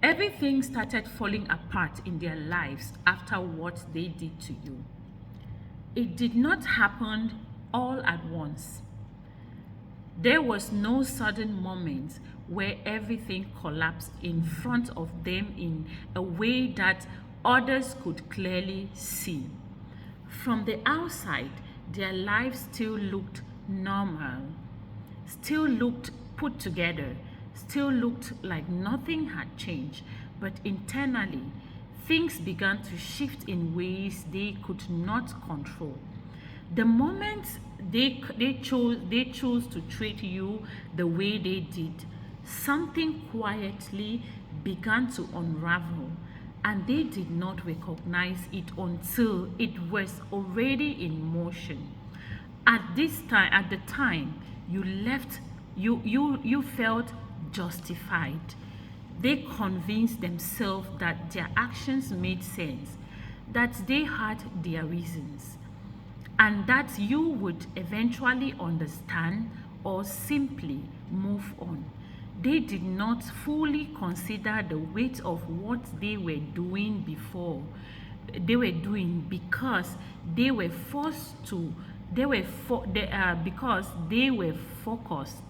Everything started falling apart in their lives after what they did to you. It did not happen all at once. There was no sudden moment where everything collapsed in front of them in a way that others could clearly see. From the outside, their lives still looked normal, still looked put together, still looked like nothing had changed, but internally, things began to shift in ways they could not control. The moment they chose to treat you the way they did, something quietly began to unravel, and they did not recognize it until it was already in motion. At the time you left, you felt justified. They convinced themselves that their actions made sense, that they had their reasons, and that you would eventually understand or simply move on. They did not fully consider the weight of what they were doing because they were forced to because they were focused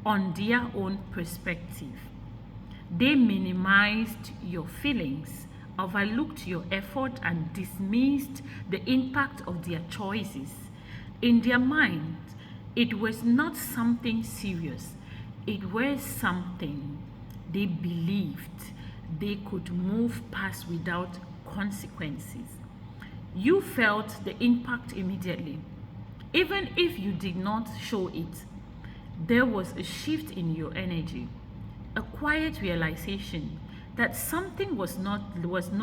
on their own perspective. They minimized your feelings, overlooked your effort, and dismissed the impact of their choices. In their mind, it was not something serious, it was something they believed they could move past without consequences. You felt the impact immediately, even if you did not show it. There was a shift in your energy, a quiet realization that something was no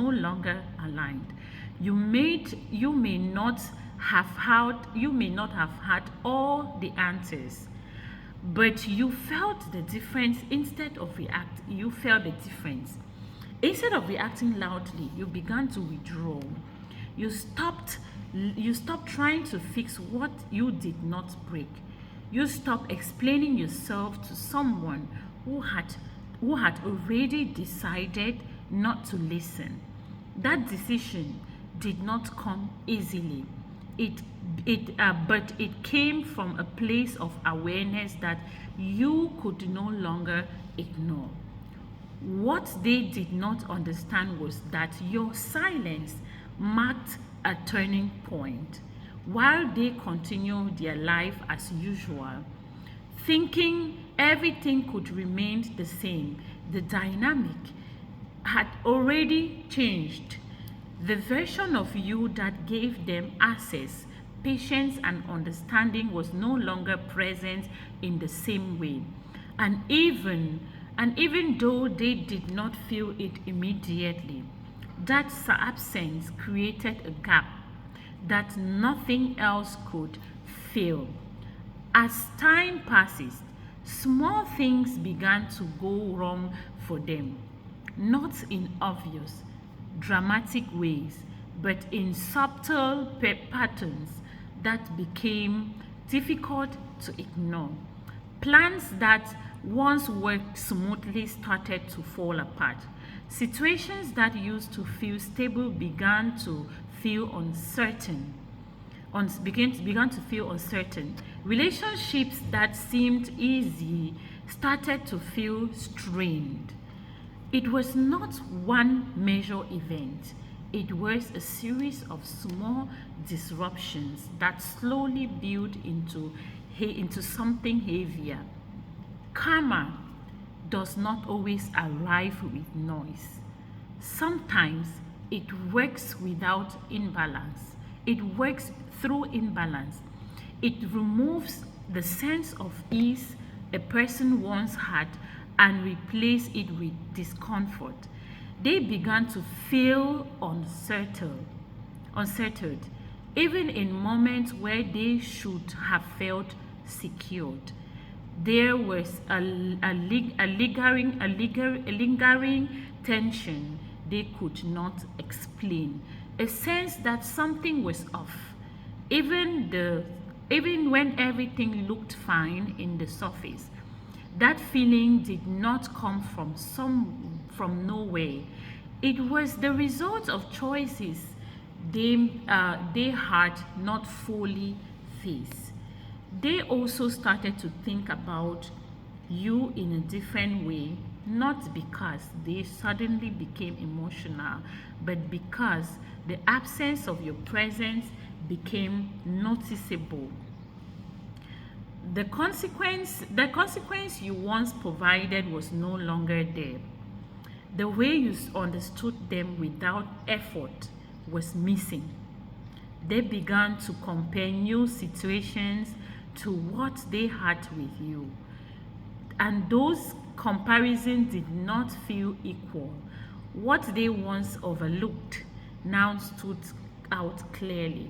longer aligned. You may not have had all the answers, but you felt the difference. You felt the difference. Instead of reacting loudly, you began to withdraw. You stopped you stopped trying to fix what you did not break. You stopped explaining yourself to someone who had already decided not to listen. That decision did not come easily. But it came from a place of awareness that you could no longer ignore. What they did not understand was that your silence marked a turning point. While they continued their life as usual, thinking everything could remain the same, the dynamic had already changed. The version of you that gave them access, patience, and understanding was no longer present in the same way. And even though they did not feel it immediately, that absence created a gap that nothing else could fill. As time passes, small things began to go wrong for them, not in obvious, dramatic ways, but in subtle patterns that became difficult to ignore. Plans that once worked smoothly started to fall apart. Situations that used to feel stable began to feel uncertain. Began to feel uncertain. Relationships that seemed easy started to feel strained. It was not one major event. It was a series of small disruptions that slowly built into something heavier. Karma does not always arrive with noise. Sometimes it works without imbalance. It works through imbalance. It removes the sense of ease a person once had and replace it with discomfort. They began to feel unsettled, even in moments where they should have felt secured. There was a lingering tension they could not explain, a sense that something was off, even when everything looked fine in the surface. That feeling did not come from nowhere. It was the result of choices they had not fully faced. They also started to think about you in a different way, not because they suddenly became emotional, but because the absence of your presence became noticeable. The consequence you once provided was no longer there. The way you understood them without effort was missing. They began to compare new situations to what they had with you. And those comparisons did not feel equal. What they once overlooked now stood out clearly.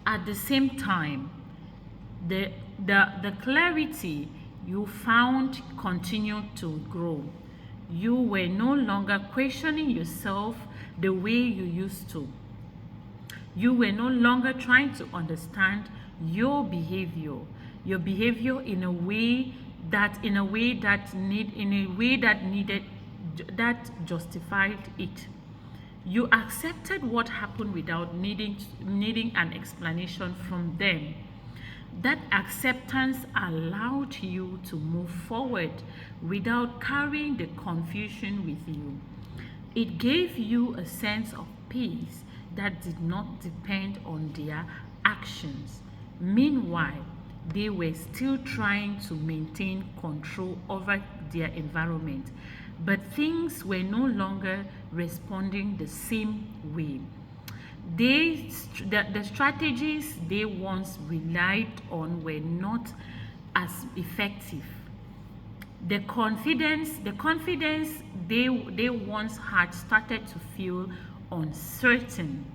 At the same time, the, the clarity you found continued to grow. You were no longer questioning yourself the way you used to. You were no longer trying to understand your behavior in a way that needed that justified it. You accepted what happened without needing an explanation from them. That acceptance allowed you to move forward without carrying the confusion with you. It gave you a sense of peace that did not depend on their actions. Meanwhile, they were still trying to maintain control over their environment, but things were no longer responding the same way. The strategies they once relied on were not as effective. The confidence they once had started to feel uncertain,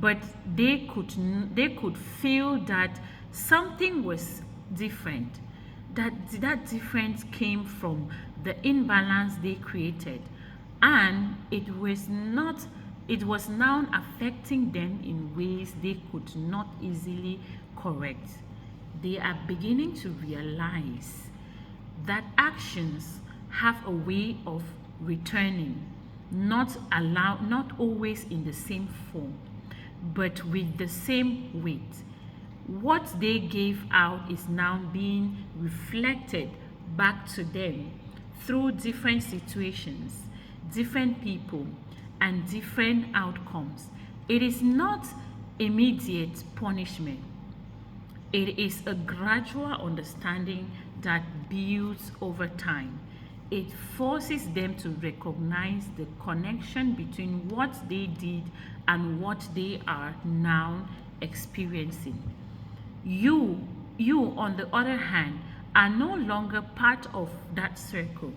but they could feel that something was different. That difference came from the imbalance they created, and it was now affecting them in ways they could not easily correct. They are beginning to realize that actions have a way of returning, not always in the same form, but with the same weight. What they gave out is now being reflected back to them through different situations, different people, and different outcomes. It is not immediate punishment. It is a gradual understanding that builds over time. It forces them to recognize the connection between what they did and what they are now experiencing. You, you, on the other hand, are no longer part of that circle.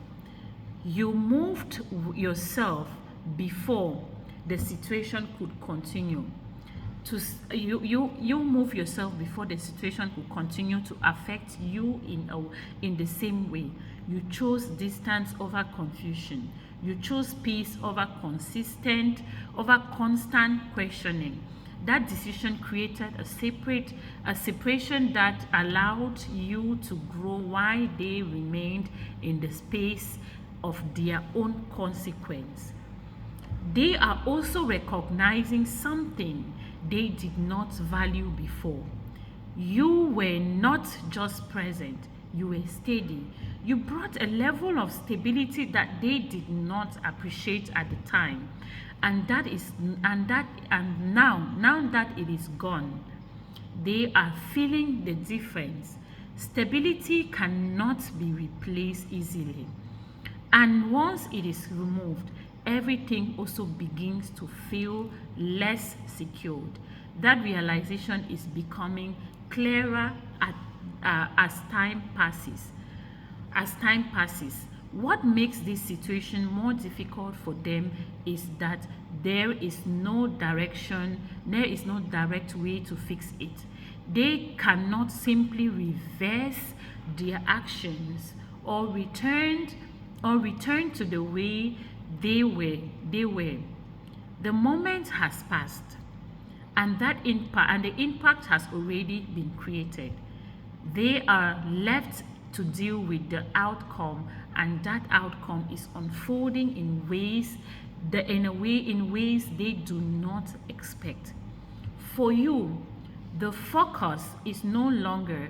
You moved yourself before the situation could continue. You move yourself before the situation could continue to affect you in the same way. You chose distance over confusion. You chose peace over constant questioning. That decision created a separation that allowed you to grow while they remained in the space of their own consequence. They are also recognizing something they did not value before. You were not just present, you were steady. You brought a level of stability that they did not appreciate at the time. And now that it is gone, they are feeling the difference. Stability cannot be replaced easily. And once it is removed, everything also begins to feel less secured. That realization is becoming clearer as time passes. As time passes, what makes this situation more difficult for them is that there is no direct way to fix it. They cannot simply reverse their actions or return to the way they were. The moment has passed, and the impact has already been created. They are left to deal with the outcome and that outcome is unfolding in ways they do not expect. For you, the focus is no longer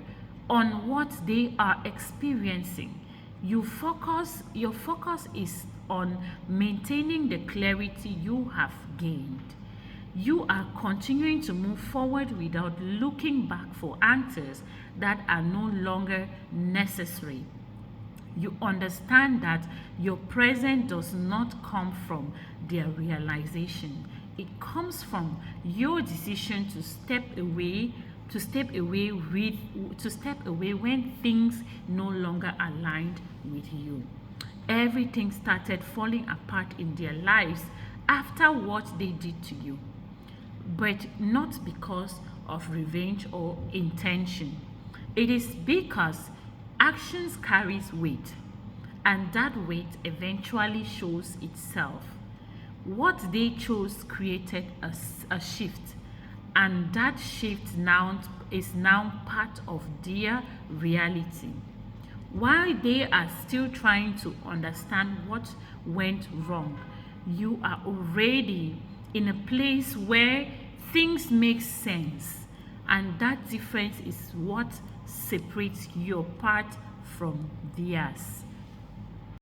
on what they are experiencing. Your focus is on maintaining the clarity you have gained. You are continuing to move forward without looking back for answers that are no longer necessary. You understand that your present does not come from their realization. It comes from your decision to step away when things no longer aligned with you. Everything started falling apart in their lives after what they did to you, but not because of revenge or intention. It is because actions carries weight, and that weight eventually shows itself. What they chose created a shift, and that shift now is now part of their reality. While they are still trying to understand what went wrong, you are already in a place where things make sense, and that difference is what separates your part from theirs.